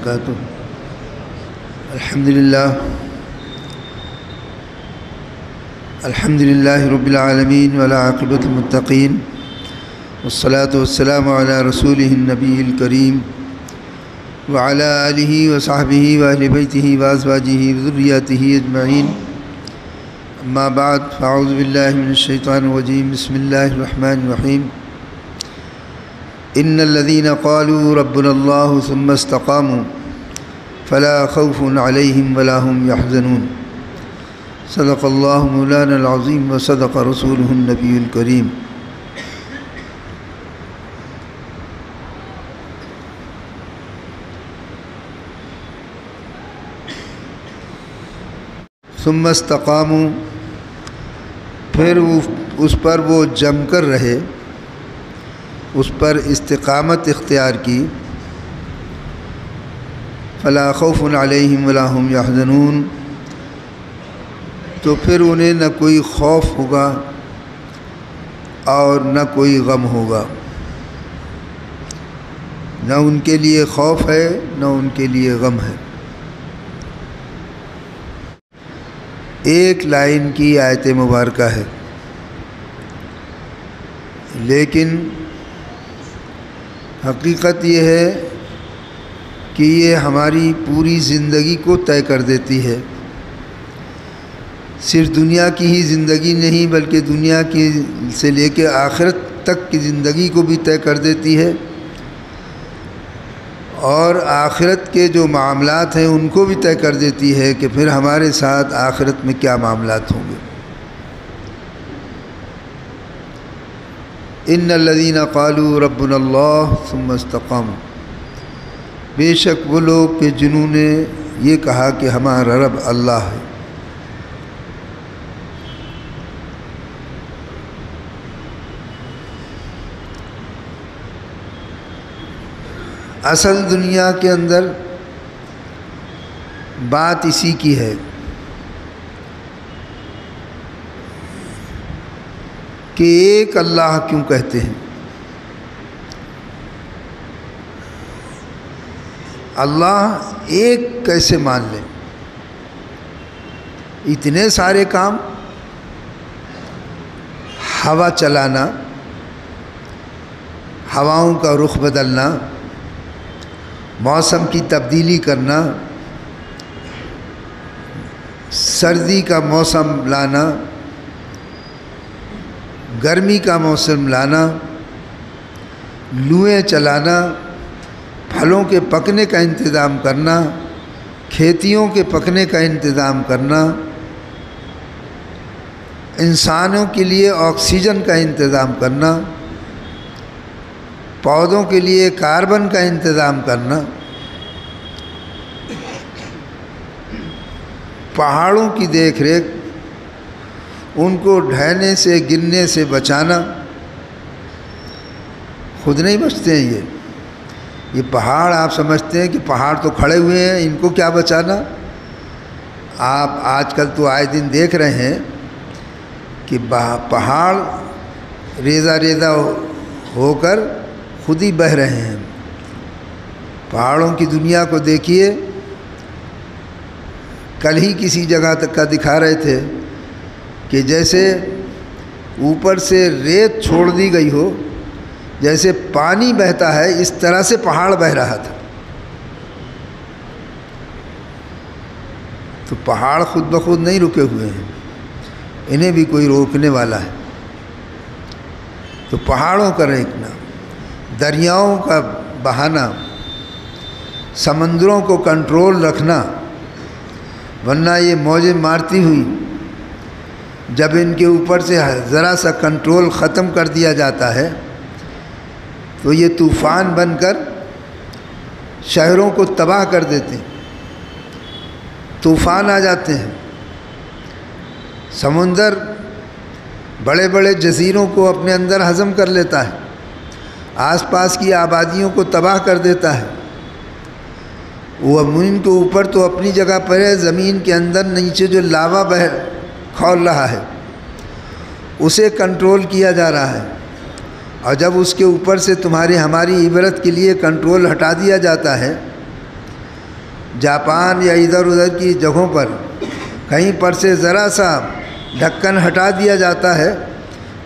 وبرکاتہ۔ الحمدللہ رب العالمین والعاقبۃ للمتقین والصلاة والسلام علی رسولہ النبی الکریم وعلی آلہ وصحبہ واہل بیتہ وازواجہ وذریاتہ اجمعین، اما بعد فاعوذ باللہ من الشیطان الرجیم، بسم اللہ الرحمن الرحیم۔ ان الذین قالوا ربنا اللہ ثم استقاموا فلا خوف علیہم ولا هم يحزنون۔ صدق اللہ مولانا العظیم وصدق رسولہ النبی الکریم۔ ثم استقاموا، پھر اس پر وہ جم کر رہے، اس پر استقامت اختیار کی۔ فلا خوف علیہم ولا هم يحزنون، تو پھر انہیں نہ کوئی خوف ہوگا اور نہ کوئی غم ہوگا، نہ ان کے لیے خوف ہے نہ ان کے لیے غم ہے۔ ایک لائن کی آیت مبارکہ ہے، لیکن حقیقت یہ ہے کہ یہ ہماری پوری زندگی کو طے کر دیتی ہے۔ صرف دنیا کی ہی زندگی نہیں بلکہ دنیا کی سے لے کے آخرت تک کی زندگی کو بھی طے کر دیتی ہے، اور آخرت کے جو معاملات ہیں ان کو بھی طے کر دیتی ہے کہ پھر ہمارے ساتھ آخرت میں کیا معاملات ہوں گے۔ ان الذین قالوا ربنا اللہ ثم استقاموا، بے شک وہ لوگ کہ جنہوں نے یہ کہا کہ ہمارا رب اللہ ہے۔ اصل دنیا کے اندر بات اسی کی ہے کہ ایک اللہ کیوں کہتے ہیں؟ اللہ ایک کیسے مان لیں؟ اتنے سارے کام، ہوا چلانا، ہواؤں کا رخ بدلنا، موسم کی تبدیلی کرنا، سردی کا موسم لانا، گرمی کا موسم لانا، لوئیں چلانا، پھلوں کے پکنے کا انتظام کرنا، کھیتیوں کے پکنے کا انتظام کرنا، انسانوں کے لیے آکسیجن کا انتظام کرنا، پودوں کے لیے کاربن کا انتظام کرنا، پہاڑوں کی دیکھ ریکھ، ان کو ڈھہنے سے گرنے سے بچانا۔ خود نہیں بچتے ہیں یہ پہاڑ، آپ سمجھتے ہیں کہ پہاڑ تو کھڑے ہوئے ہیں، ان کو کیا بچانا؟ آپ آج کل تو آئے دن دیکھ رہے ہیں کہ پہاڑ ریزہ ریزہ ہو کر خود ہی بہہ رہے ہیں۔ پہاڑوں کی دنیا کو دیکھیے، کل ہی کسی جگہ تک کا دکھا رہے تھے کہ جیسے اوپر سے ریت چھوڑ دی گئی ہو، جیسے پانی بہتا ہے اس طرح سے پہاڑ بہہ رہا تھا۔ تو پہاڑ خود بخود نہیں رکے ہوئے ہیں، انہیں بھی کوئی روکنے والا ہے۔ تو پہاڑوں کا روکنا، دریاؤں کا بہانا، سمندروں کو کنٹرول رکھنا، ورنہ یہ موجیں مارتی ہوئی جب ان کے اوپر سے ذرا سا کنٹرول ختم کر دیا جاتا ہے تو یہ طوفان بن کر شہروں کو تباہ کر دیتے ہیں۔ طوفان آ جاتے ہیں، سمندر بڑے بڑے جزیروں کو اپنے اندر ہضم کر لیتا ہے، آس پاس کی آبادیوں کو تباہ کر دیتا ہے۔ وہ زمین کے اوپر تو اپنی جگہ پر ہے، زمین کے اندر نیچے جو لاوا کھول رہا ہے اسے کنٹرول کیا جا رہا ہے، اور جب اس کے اوپر سے تمہاری ہماری عبرت کے لیے کنٹرول ہٹا دیا جاتا ہے جاپان یا ادھر ادھر کی جگہوں پر کہیں پر سے ذرا سا ڈھکن ہٹا دیا جاتا ہے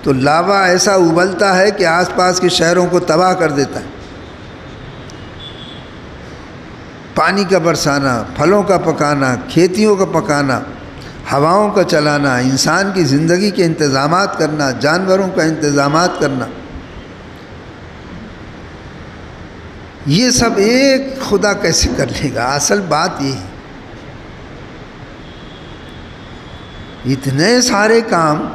تو لاوا ایسا ابلتا ہے کہ آس پاس کے شہروں کو تباہ کر دیتا ہے۔ پانی کا برسانا، پھلوں کا پکانا، کھیتیوں کا پکانا، ہواؤں کا چلانا، انسان کی زندگی کے انتظامات کرنا، جانوروں کا انتظامات کرنا، یہ سب ایک خدا کیسے کر لے گا؟ اصل بات یہ ہے، اتنے سارے کام،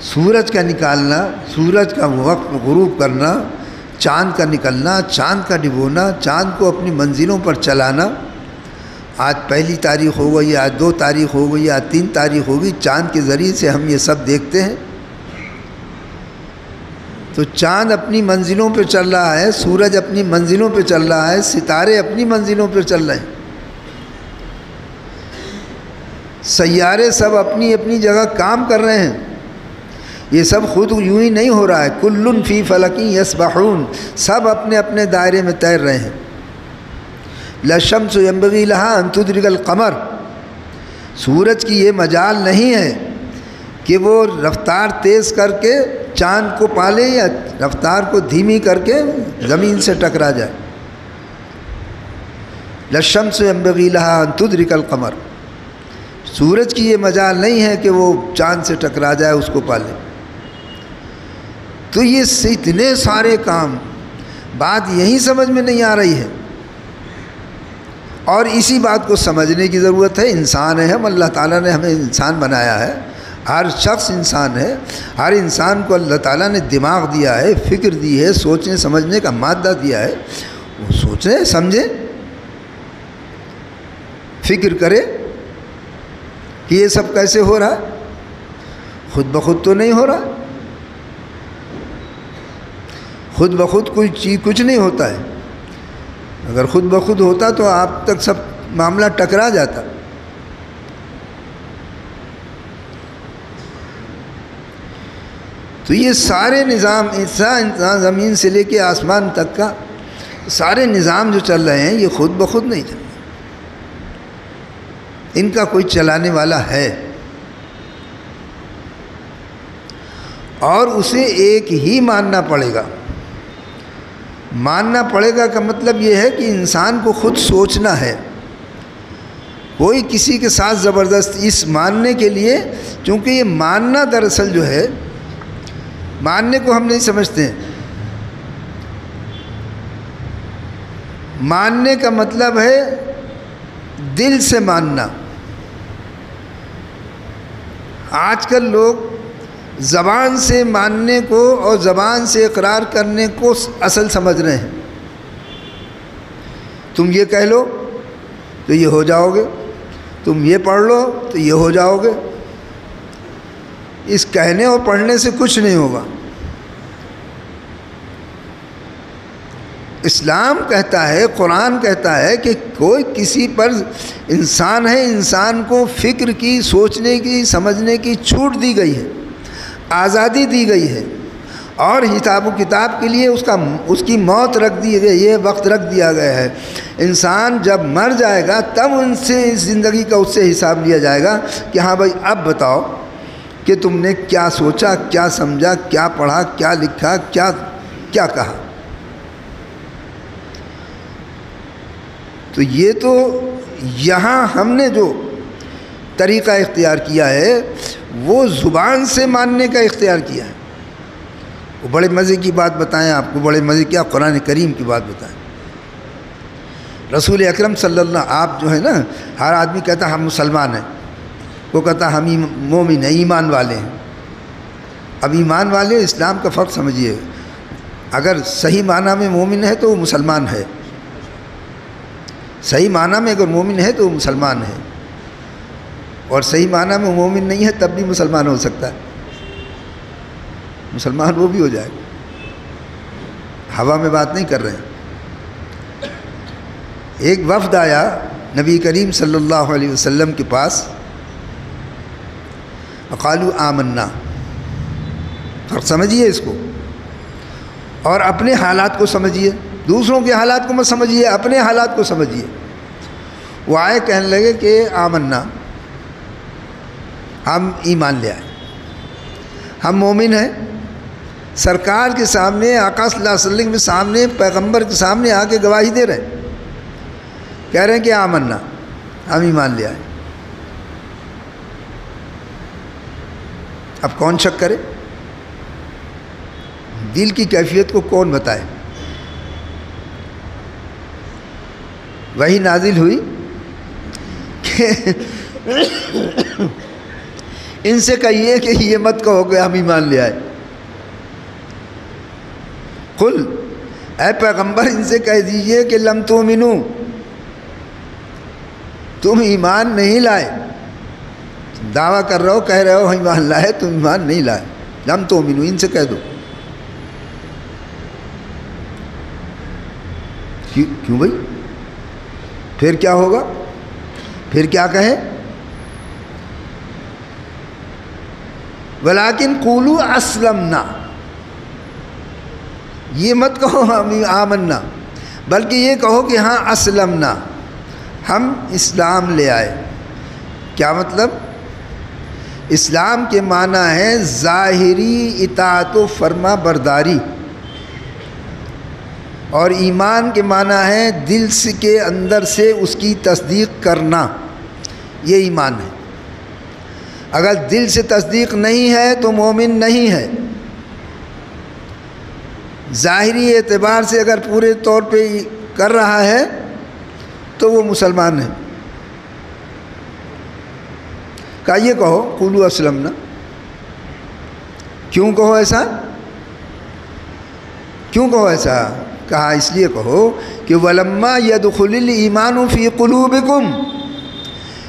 سورج کا نکالنا، سورج کا وقت غروب کرنا، چاند کا نکلنا، چاند کا ڈبونا، چاند کو اپنی منزلوں پر چلانا، آج پہلی تاریخ ہو گئی، آج 2 تاریخ ہو گئی، آج 3 تاریخ ہوگی، چاند کے ذریعے سے ہم یہ سب دیکھتے ہیں۔ تو چاند اپنی منزلوں پہ چل رہا ہے، سورج اپنی منزلوں پہ چل رہا ہے، ستارے اپنی منزلوں پہ چل رہے ہیں، سیارے سب اپنی اپنی جگہ کام کر رہے ہیں۔ یہ سب خود یوں ہی نہیں ہو رہا ہے، کل فی فلک یسبحون، سب اپنے اپنے دائرے میں تیر رہے ہیں۔ لا الشمس ينبغي لها ان تدرك القمر، سورج کی یہ مجال نہیں ہے کہ وہ رفتار تیز کر کے چاند کو پالے یا رفتار کو دھیمی کر کے زمین سے ٹکرا جائے۔ لا الشمس ينبغي لها ان تدرك القمر، سورج کی یہ مجال نہیں ہے کہ وہ چاند سے ٹکرا جائے، اس کو پالے۔ تو یہ اتنے سارے کام، بات یہی سمجھ میں نہیں آ رہی ہے، اور اسی بات کو سمجھنے کی ضرورت ہے۔ انسان ہے ہم، اللہ تعالیٰ نے ہمیں انسان بنایا ہے، ہر شخص انسان ہے، ہر انسان کو اللہ تعالیٰ نے دماغ دیا ہے، فکر دی ہے، سوچنے سمجھنے کا مادہ دیا ہے، وہ سوچے سمجھے، فکر کرے کہ یہ سب کیسے ہو رہا ہے۔ خود بخود تو نہیں ہو رہا، خود بخود کوئی چیز کچھ نہیں ہوتا ہے، اگر خود بخود ہوتا تو آپ تک سب معاملہ ٹکرا جاتا۔ تو یہ سارے نظام، زمین سے لے کے آسمان تک کا سارے نظام جو چل رہے ہیں، یہ خود بخود نہیں چل رہے، ان کا کوئی چلانے والا ہے، اور اسے ایک ہی ماننا پڑے گا۔ ماننا پڑے گا کا مطلب یہ ہے کہ انسان کو خود سوچنا ہے، کوئی کسی کے ساتھ زبردست اس ماننے کے لیے، چونکہ یہ ماننا دراصل جو ہے، ماننے کو ہم نہیں سمجھتے ہیں۔ ماننے کا مطلب ہے دل سے ماننا۔ آج کل لوگ زبان سے ماننے کو اور زبان سے اقرار کرنے کو اصل سمجھ رہے ہیں۔ تم یہ کہہ لو تو یہ ہو جاؤ گے، تم یہ پڑھ لو تو یہ ہو جاؤ گے۔ اس کہنے اور پڑھنے سے کچھ نہیں ہوگا۔ اسلام کہتا ہے، قرآن کہتا ہے کہ کوئی کسی پر انسان ہے، انسان کو فکر کی، سوچنے کی، سمجھنے کی چھوٹ دی گئی ہے، آزادی دی گئی ہے، اور حساب و کتاب کے لیے اس کی موت رکھ دی گئی، یہ وقت رکھ دیا گیا ہے۔ انسان جب مر جائے گا تب ان سے اس زندگی کا اس سے حساب لیا جائے گا کہ ہاں بھائی اب بتاؤ کہ تم نے کیا سوچا، کیا سمجھا، کیا پڑھا، کیا لکھا، کیا کہا۔ تو یہ تو یہاں ہم نے جو طریقہ اختیار کیا ہے وہ زبان سے ماننے کا اختیار کیا ہے۔ وہ بڑے مزے کی بات بتائیں آپ کو، بڑے مزے کیا، قرآن کریم کی بات بتائیں۔ رسول اکرم صلی اللہ، آپ جو ہے نا، ہر آدمی کہتا ہم مسلمان ہیں، وہ کہتا ہم مومن ہیں، ایمان والے ہیں۔ اب ایمان والے اسلام کا فرق سمجھیے، اگر صحیح معنی میں مومن ہے تو وہ مسلمان ہے، صحیح معنی میں اگر مومن ہے تو وہ مسلمان ہے، اور صحیح معنی میں مومن نہیں ہے تب بھی مسلمان ہو سکتا ہے، مسلمان وہ بھی ہو جائے گا، ہوا میں بات نہیں کر رہے ہیں۔ ایک وفد آیا نبی کریم صلی اللہ علیہ وسلم کے پاس، قالوا آمنا، فرق سمجھیے اس کو، اور اپنے حالات کو سمجھیے، دوسروں کے حالات کو مت سمجھیے، اپنے حالات کو سمجھیے۔ وہ آئے کہنے لگے کہ آمنا، ہم ایمان لے آئے، ہم مومن ہیں۔ سرکار کے سامنے، آقا صلی اللہ علیہ وسلم کے سامنے، پیغمبر کے سامنے آ کے گواہی دے رہے ہیں، کہہ رہے ہیں کہ آمنا، ہم ایمان لے آئے۔ اب کون شک کرے؟ دل کی کیفیت کو کون بتائے؟ وہی نازل ہوئی کہ ان سے کہیے کہ یہ مت کہو کہ ہم ایمان لے آئے۔ قل، اے پیغمبر ان سے کہہ دیجئے کہ لم تؤمنو، تم ایمان نہیں لائے۔ دعویٰ کر رہے ہو، کہہ رہے ہو ایمان لائے، تم ایمان نہیں لائے۔ لم تؤمنو، ان سے کہہ دو۔ کیوں بھائی؟ پھر کیا ہوگا؟ پھر کیا کہیں؟ ولیکن قولوا اسلمنا، یہ مت کہو ہم آمنا، بلکہ یہ کہو کہ ہاں اسلمنا، ہم اسلام لے آئے۔ کیا مطلب؟ اسلام کے معنی ہے ظاہری اطاعت و فرما برداری، اور ایمان کے معنی ہے دل کے اندر سے اس کی تصدیق کرنا، یہ ایمان ہے۔ اگر دل سے تصدیق نہیں ہے تو مومن نہیں ہے۔ ظاہری اعتبار سے اگر پورے طور پہ کر رہا ہے تو وہ مسلمان ہے۔ کہا یہ کہو قولوا اسلمنا، کیوں کہو ایسا؟ کیوں کہو ایسا؟ کہا اس لیے کہو کہ ولما يدخل الایمان فی قلوبکم،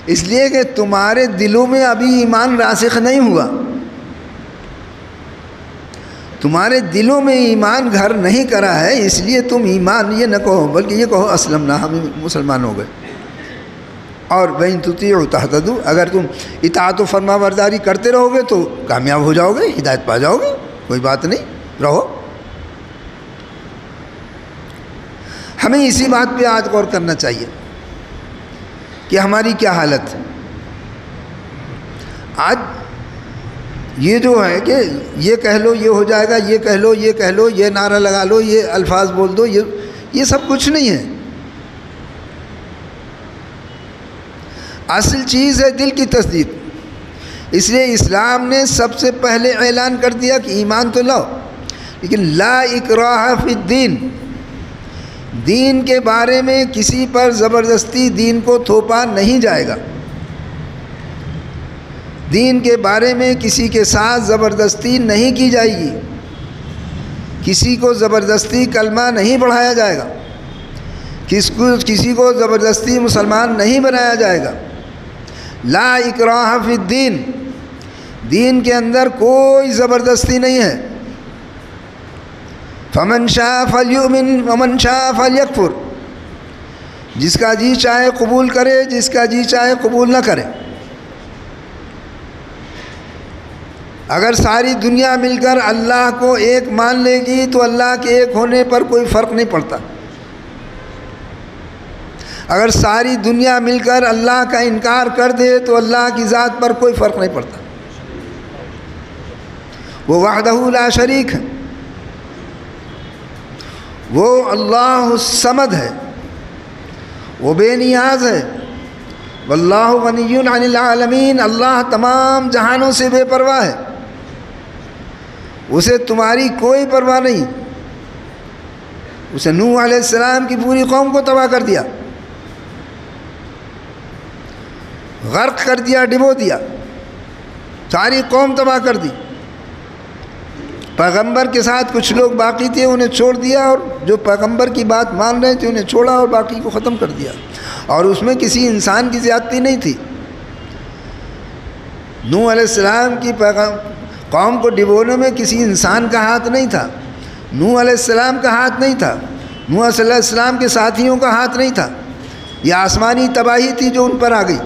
اس لیے کہ تمہارے دلوں میں ابھی ایمان راسخ نہیں ہوا، تمہارے دلوں میں ایمان گھر نہیں کرا ہے، اس لیے تم ایمان یہ نہ کہو بلکہ یہ کہو اسلمنا، ہم مسلمان ہو گئے۔ اور وَإِن تُطِيعُوا تَهْتَدُوا، اگر تم اطاعت و فرما برداری کرتے رہو گے تو کامیاب ہو جاؤ گے، ہدایت پا جاؤ گے، کوئی بات نہیں، رہو۔ ہمیں اسی بات پہ آج غور کرنا چاہیے کہ ہماری کیا حالت ہے۔ آج یہ جو ہے کہ یہ کہہ لو یہ ہو جائے گا، یہ کہہ لو یہ کہہ لو، یہ نعرہ لگا لو، یہ الفاظ بول دو، یہ سب کچھ نہیں ہے۔ اصل چیز ہے دل کی تصدیق۔ اس لیے اسلام نے سب سے پہلے اعلان کر دیا کہ ایمان تو لاؤ، لیکن لا اکراہ فی الدین، دین کے بارے میں کسی پر زبردستی دین کو تھوپا نہیں جائے گا، دین کے بارے میں کسی کے ساتھ زبردستی نہیں کی جائے گی، کسی کو زبردستی کلمہ نہیں پڑھایا جائے گا، کسی کو زبردستی مسلمان نہیں بنایا جائے گا۔ لا اکراہ فی الدین، دین کے اندر کوئی زبردستی نہیں ہے۔ فمن شاء فلیؤمن ومن شاء فلیکفر، جس کا جی چاہے قبول کرے، جس کا جی چاہے قبول نہ کرے۔ اگر ساری دنیا مل کر اللہ کو ایک مان لے گی تو اللہ کے ایک ہونے پر کوئی فرق نہیں پڑتا۔ اگر ساری دنیا مل کر اللہ کا انکار کر دے تو اللہ کی ذات پر کوئی فرق نہیں پڑتا۔ وہ وحدہ لا شریک ہے، وہ اللہ الصمد ہے، وہ بے نیاز ہے۔ واللہ غنی عن العالمین، اللہ تمام جہانوں سے بے پرواہ ہے، اسے تمہاری کوئی پرواہ نہیں۔ اسے نوح علیہ السلام کی پوری قوم کو تباہ کر دیا، غرق کر دیا، ڈبو دیا، ساری قوم تباہ کر دی۔ پیغمبر کے ساتھ کچھ لوگ باقی تھے، انہیں چھوڑ دیا، اور جو پیغمبر کی بات مان رہے تھے انہیں چھوڑا اور باقی کو ختم کر دیا، اور اس میں کسی انسان کی زیادتی نہیں تھی۔ نوح علیہ السلام کی قوم کو ڈبونے میں کسی انسان کا ہاتھ نہیں تھا، نوح علیہ السلام کا ہاتھ نہیں تھا، نوح صلی اللہ علیہ السلام کے ساتھیوں کا ہاتھ نہیں تھا، یہ آسمانی تباہی تھی جو ان پر آ گئی۔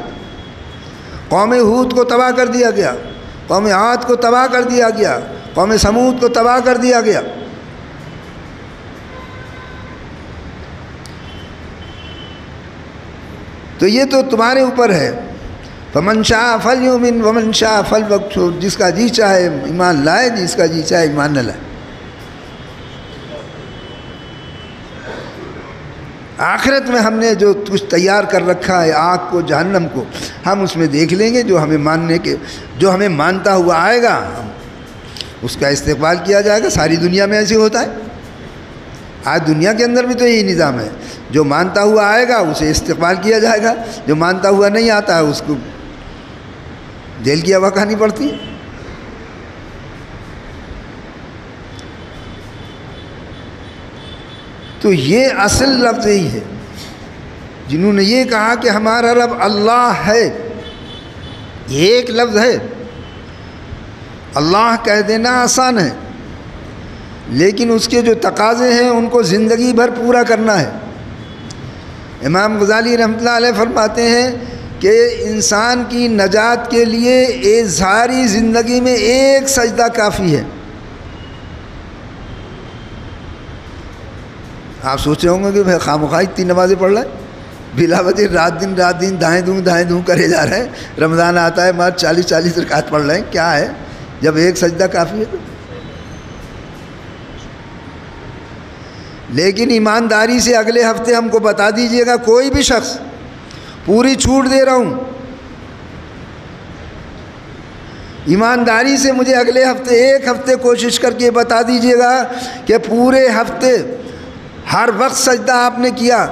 قوم ہود کو تباہ کر دیا گیا، قوم عاد کو تباہ کر دیا گیا، قوم سمود کو تباہ کر دیا گیا۔ تو یہ تو تمہارے اوپر ہے. فمن شاء فلیؤمن ومن شاء فلیکفر، جس کا جی چاہے ایمان لائے، جس کا جی چاہے ایمان نہ لائے. آخرت میں ہم نے جو کچھ تیار کر رکھا ہے، آگ کو، جہنم کو، ہم اس میں دیکھ لیں گے. جو ہمیں مانتا ہوا آئے گا اس کا استقبال کیا جائے گا. ساری دنیا میں ایسے ہوتا ہے. آج دنیا کے اندر بھی تو یہی نظام ہے. جو مانتا ہوا آئے گا اسے استقبال کیا جائے گا، جو مانتا ہوا نہیں آتا ہے اس کو جیل کی ہوا کھانی پڑتی ہے. تو یہ اصل لفظ یہی ہے. جنہوں نے یہ کہا کہ ہمارا رب اللہ ہے، یہ ایک لفظ ہے. اللہ کہہ دینا آسان ہے، لیکن اس کے جو تقاضے ہیں ان کو زندگی بھر پورا کرنا ہے. امام غزالی رحمۃ اللہ علیہ فرماتے ہیں کہ انسان کی نجات کے لیے ساری زندگی میں ایک سجدہ کافی ہے. آپ سوچ رہے ہوں گے کہ بھائی خواہ اتنی نمازیں پڑھ رہے ہیں، بلا وجہ رات دن دائیں دوں کرے جا رہے ہیں. رمضان آتا ہے مار 40 رکعت پڑھ رہے ہیں. کیا ہے جب ایک سجدہ کافی ہے تو؟ لیکن ایمانداری سے اگلے ہفتے ہم کو بتا دیجئے گا، کوئی بھی شخص، پوری چھوٹ دے رہا ہوں، ایمانداری سے مجھے اگلے ہفتے ایک ہفتے کوشش کر کے بتا دیجئے گا کہ پورے ہفتے ہر وقت سجدہ آپ نے کیا.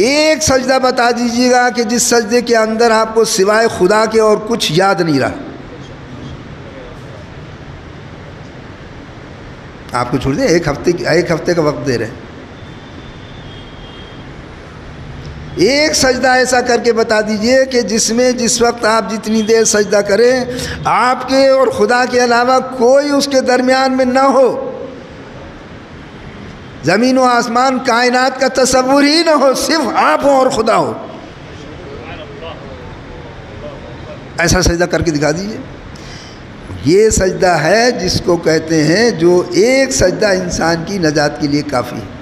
ایک سجدہ بتا دیجئے گا کہ جس سجدے کے اندر آپ کو سوائے خدا کے اور کچھ یاد نہیں رہا. آپ کو چھوڑ دیں، ایک ہفتے کا وقت دے رہے ہیں. ایک سجدہ ایسا کر کے بتا دیجئے کہ جس میں جس وقت آپ جتنی دیر سجدہ کریں آپ کے اور خدا کے علاوہ کوئی اس کے درمیان میں نہ ہو. زمین و آسمان کائنات کا تصور ہی نہ ہو، صرف آپ ہو اور خدا ہو. ایسا سجدہ کر کے دکھا دیجئے. یہ سجدہ ہے جس کو کہتے ہیں جو ایک سجدہ انسان کی نجات کے لیے کافی ہے.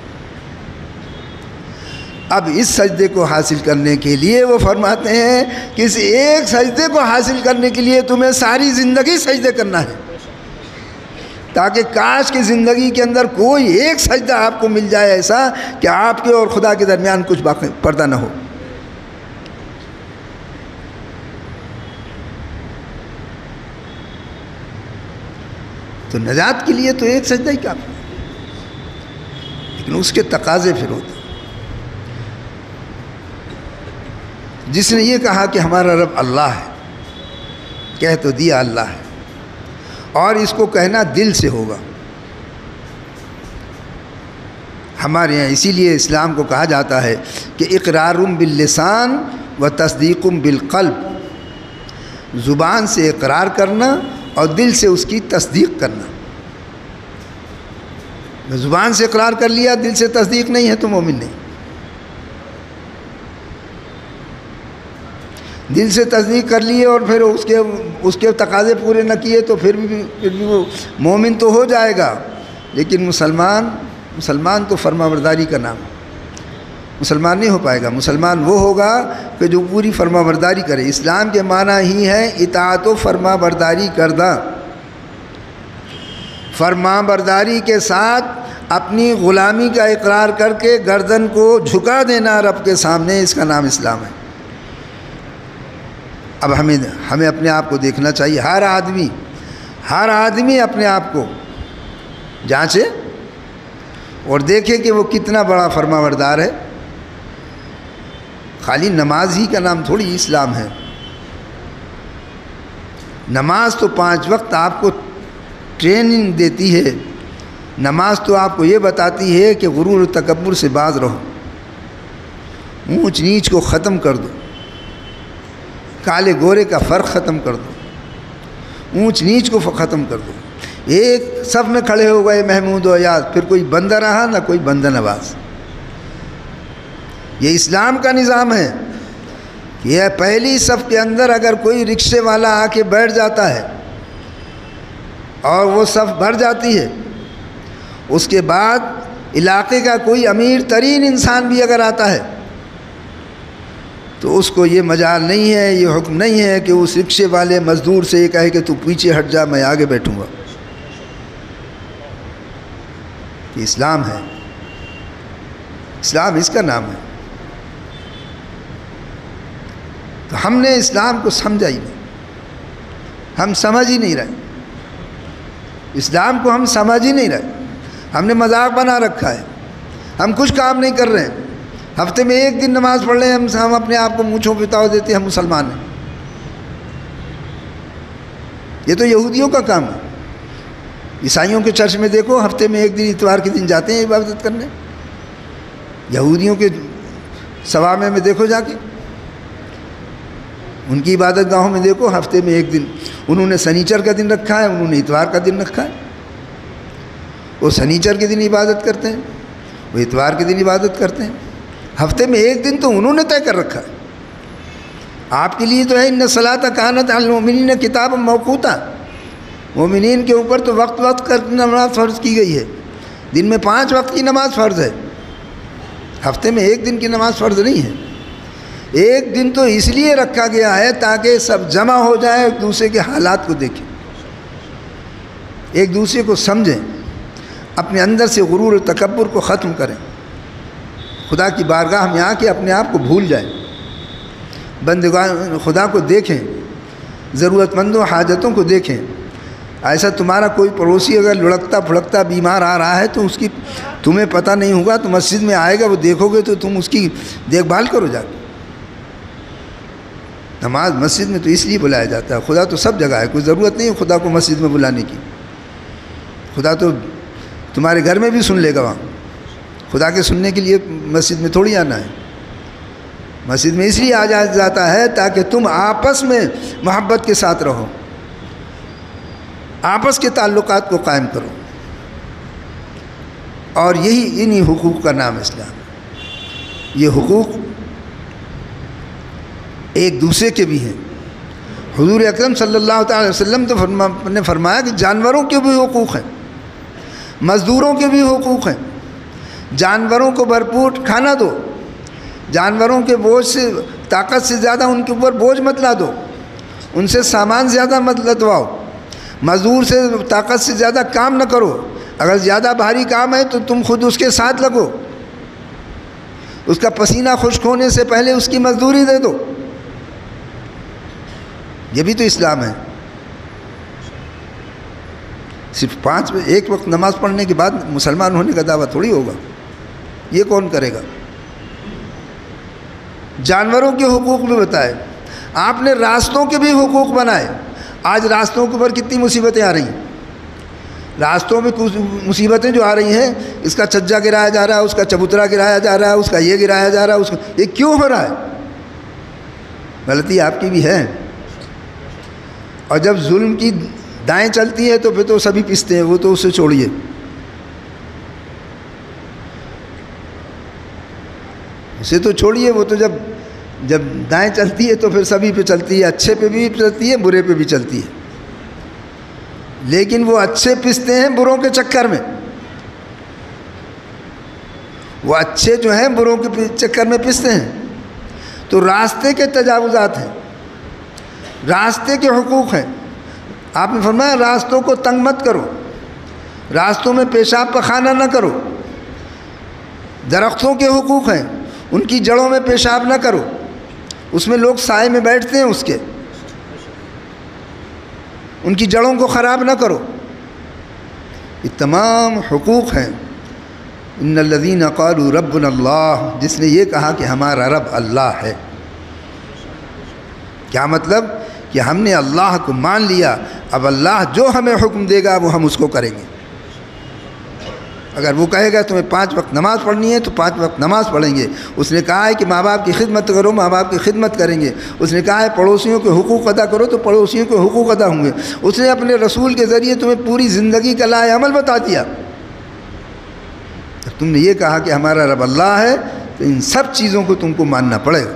اب اس سجدے کو حاصل کرنے کے لیے وہ فرماتے ہیں کہ اس ایک سجدے کو حاصل کرنے کے لیے تمہیں ساری زندگی سجدے کرنا ہے، تاکہ کاش کی زندگی کے اندر کوئی ایک سجدہ آپ کو مل جائے ایسا کہ آپ کے اور خدا کے درمیان کچھ باقی پردہ نہ ہو. تو نجات کے لیے تو ایک سجدہ ہی کافی ہے، لیکن اس کے تقاضے پھر ہوتے ہیں. جس نے یہ کہا کہ ہمارا رب اللہ ہے، کہہ تو دیا اللہ ہے، اور اس کو کہنا دل سے ہوگا. ہمارے یہاں اسی لیے اسلام کو کہا جاتا ہے کہ اقرار باللسان و تصدیق بالقلب. زبان سے اقرار کرنا اور دل سے اس کی تصدیق کرنا. زبان سے اقرار کر لیا، دل سے تصدیق نہیں ہے تو مومن نہیں. دل سے تصدیق کر لیے اور پھر اس کے تقاضے پورے نہ کیے تو پھر بھی وہ مومن تو ہو جائے گا، لیکن مسلمان تو فرما برداری کا نام ہے. مسلمان نہیں ہو پائے گا. مسلمان وہ ہوگا کہ جو پوری فرما برداری کرے. اسلام کے معنی ہی ہے اطاعت و فرما برداری کردہ. فرما برداری کے ساتھ اپنی غلامی کا اقرار کر کے گردن کو جھکا دینا رب کے سامنے، اس کا نام اسلام ہے. اب ہمیں اپنے آپ کو دیکھنا چاہیے. ہر آدمی اپنے آپ کو جانچے اور دیکھے کہ وہ کتنا بڑا فرما بردار ہے. خالی نماز ہی کا نام تھوڑی اسلام ہے. نماز تو 5 وقت آپ کو ٹریننگ دیتی ہے. نماز تو آپ کو یہ بتاتی ہے کہ غرور و تکبر سے باز رہو، اونچ نیچ کو ختم کر دو، کالے گورے کا فرق ختم کر دو، اونچ نیچ کو ختم کر دو. ایک صف میں کھڑے ہو گئے محمود و ایاز، پھر کوئی بندہ رہا نہ کوئی بندہ نواز. یہ اسلام کا نظام ہے. یہ پہلی صف کے اندر اگر کوئی رکشے والا آ کے بیٹھ جاتا ہے اور وہ صف بھر جاتی ہے، اس کے بعد علاقے کا کوئی امیر ترین انسان بھی اگر آتا ہے تو اس کو یہ مجال نہیں ہے، یہ حکم نہیں ہے کہ اس رکشے والے مزدور سے یہ کہے کہ تو پیچھے ہٹ جا، میں آگے بیٹھوں گا۔ یہ اسلام ہے، اسلام اس کا نام ہے۔ تو ہم نے اسلام کو سمجھا ہی نہیں، ہم سمجھ ہی نہیں رہے، اسلام کو ہم سمجھ ہی نہیں رہے، ہم نے مذاق بنا رکھا ہے، ہم کچھ کام نہیں کر رہے ہیں، ہفتے میں ایک دن نماز پڑھ لیں ہم اپنے آپ کو مونچھوں پہ تاؤ دیتے ہیں ہم مسلمان ہیں۔ یہ تو یہودیوں کا کام ہے۔ عیسائیوں کے چرچ میں دیکھو، ہفتے میں ایک دن اتوار کے دن جاتے ہیں عبادت کرنے۔ یہودیوں کے صوامع میں دیکھو جا کے، ان کی عبادت گاہوں میں دیکھو، ہفتے میں ایک دن انہوں نے سنیچر کا دن رکھا ہے، انہوں نے اتوار کا دن رکھا ہے۔ وہ سنیچر کے دن عبادت کرتے ہیں، وہ اتوار کے دن عبادت کرتے ہیں، ہفتے میں ایک دن تو انہوں نے طے کر رکھا ہے۔ آپ کے لیے تو ہے ان الصلاۃ کانت علی المؤمنین کتابا موقوتا، مومنین کے اوپر تو وقت وقت کر نماز فرض کی گئی ہے، دن میں 5 وقت کی نماز فرض ہے، ہفتے میں ایک دن کی نماز فرض نہیں ہے۔ ایک دن تو اس لیے رکھا گیا ہے تاکہ سب جمع ہو جائیں، ایک دوسرے کے حالات کو دیکھیں، ایک دوسرے کو سمجھیں، اپنے اندر سے غرور و تکبر کو ختم کریں، خدا کی بارگاہ میں آ کے اپنے آپ کو بھول جائیں، بندگان خدا کو دیکھیں، ضرورت مندوں حاجتوں کو دیکھیں۔ ایسا تمہارا کوئی پڑوسی اگر لڑکتا پھڑکتا بیمار آ رہا ہے تو اس کی تمہیں پتہ نہیں ہوگا، تو مسجد میں آئے گا، وہ دیکھو گے تو تم اس کی دیکھ بھال کرو جا کے۔ نماز مسجد میں تو اس لیے بلایا جاتا ہے، خدا تو سب جگہ ہے، کوئی ضرورت نہیں ہے خدا کو مسجد میں بلانے کی، خدا تو تمہارے گھر میں بھی سن لے گا وہاں، خدا کے سننے کے لیے مسجد میں تھوڑی آنا ہے۔ مسجد میں اس لیے آ جاتا ہے تاکہ تم آپس میں محبت کے ساتھ رہو، آپس کے تعلقات کو قائم کرو، اور یہی انہی حقوق کا نام اسلام ہے۔ یہ حقوق ایک دوسرے کے بھی ہیں۔ حضور اکرم صلی اللہ تعالی وسلم تو نے فرمایا کہ جانوروں کے بھی حقوق ہیں، مزدوروں کے بھی حقوق ہیں۔ جانوروں کو بھرپور کھانا دو، جانوروں کے بوجھ سے طاقت سے زیادہ ان کے اوپر بوجھ مت لا دو، ان سے سامان زیادہ مت لدواؤ، مزدور سے طاقت سے زیادہ کام نہ کرو، اگر زیادہ بھاری کام ہے تو تم خود اس کے ساتھ لگو، اس کا پسینہ خشک ہونے سے پہلے اس کی مزدوری دے دو۔ یہ بھی تو اسلام ہے۔ صرف ایک وقت نماز پڑھنے کے بعد مسلمان ہونے کا دعویٰ تھوڑی ہوگا، یہ کون کرے گا؟ جانوروں کے حقوق بھی بتائے، آپ نے راستوں کے بھی حقوق بنائے۔ آج راستوں کے اوپر کتنی مصیبتیں آ رہی ہیں، راستوں میں کچھ مصیبتیں جو آ رہی ہیں، اس کا چھجا گرایا جا رہا ہے، اس کا چبوترا گرایا جا رہا ہے، اس کا یہ گرایا جا رہا ہے، اس کا یہ کیوں ہو رہا ہے؟ غلطی آپ کی بھی ہے۔ اور جب ظلم کی دائیں چلتی ہے تو پھر تو سبھی پستے ہیں، وہ تو اسے چھوڑیے۔ اسے تو چھوڑیے، وہ تو جب دائیں چلتی ہے تو پھر سبھی پہ چلتی ہے، اچھے پہ بھی چلتی ہے، برے پہ بھی چلتی ہے۔ لیکن وہ اچھے پستے ہیں بروں کے چکر میں، وہ اچھے جو ہیں بروں کے چکر میں پستے ہیں۔ تو راستے کے تجاوزات ہیں، راستے کے حقوق ہیں۔ آپ نے فرمایا راستوں کو تنگ مت کرو، راستوں میں پیشاب پخانہ نہ کرو۔ درختوں کے حقوق ہیں، ان کی جڑوں میں پیشاب نہ کرو، اس میں لوگ سائے میں بیٹھتے ہیں، اس کے ان کی جڑوں کو خراب نہ کرو۔ یہ تمام حقوق ہیں۔ ان الذین قالوا ربنا اللہ، جس نے یہ کہا کہ ہمارا رب اللہ ہے۔ کیا مطلب؟ کہ ہم نے اللہ کو مان لیا، اب اللہ جو ہمیں حکم دے گا وہ ہم اس کو کریں گے۔ اگر وہ کہے گا تمہیں 5 وقت نماز پڑھنی ہے تو 5 وقت نماز پڑھیں گے۔ اس نے کہا ہے کہ ماں باپ کی خدمت کرو، ماں باپ کی خدمت کریں گے۔ اس نے کہا ہے پڑوسیوں کے حقوق ادا کرو تو پڑوسیوں کے حقوق ادا ہوں گے۔ اس نے اپنے رسول کے ذریعے تمہیں پوری زندگی کا لائحہ عمل بتا دیا۔ تم نے یہ کہا کہ ہمارا رب اللہ ہے تو ان سب چیزوں کو تم کو ماننا پڑے گا،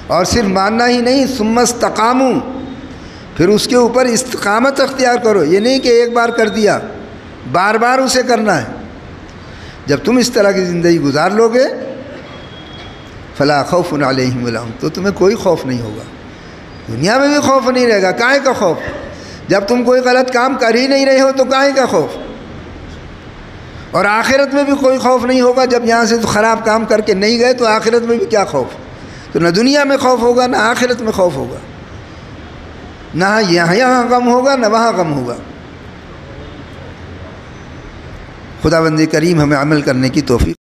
اور صرف ماننا ہی نہیں، ثم استقاموا، پھر اس کے اوپر استقامت اختیار کرو۔ یہ نہیں کہ ایک بار کر دیا، بار بار اسے کرنا ہے۔ جب تم اس طرح کی زندگی گزار لو گے، فلا خوف علیہم ولا هم، تو تمہیں کوئی خوف نہیں ہوگا، دنیا میں بھی خوف نہیں رہے گا۔ کائے کا خوف؟ جب تم کوئی غلط کام کر ہی نہیں رہے ہو تو کائے کا خوف؟ اور آخرت میں بھی کوئی خوف نہیں ہوگا، جب یہاں سے خراب کام کر کے نہیں گئے تو آخرت میں بھی کیا خوف؟ تو نہ دنیا میں خوف ہوگا نہ آخرت میں خوف ہوگا، نہ یہاں غم ہوگا نہ وہاں غم ہوگا۔ خداوند کریم ہمیں عمل کرنے کی توفیق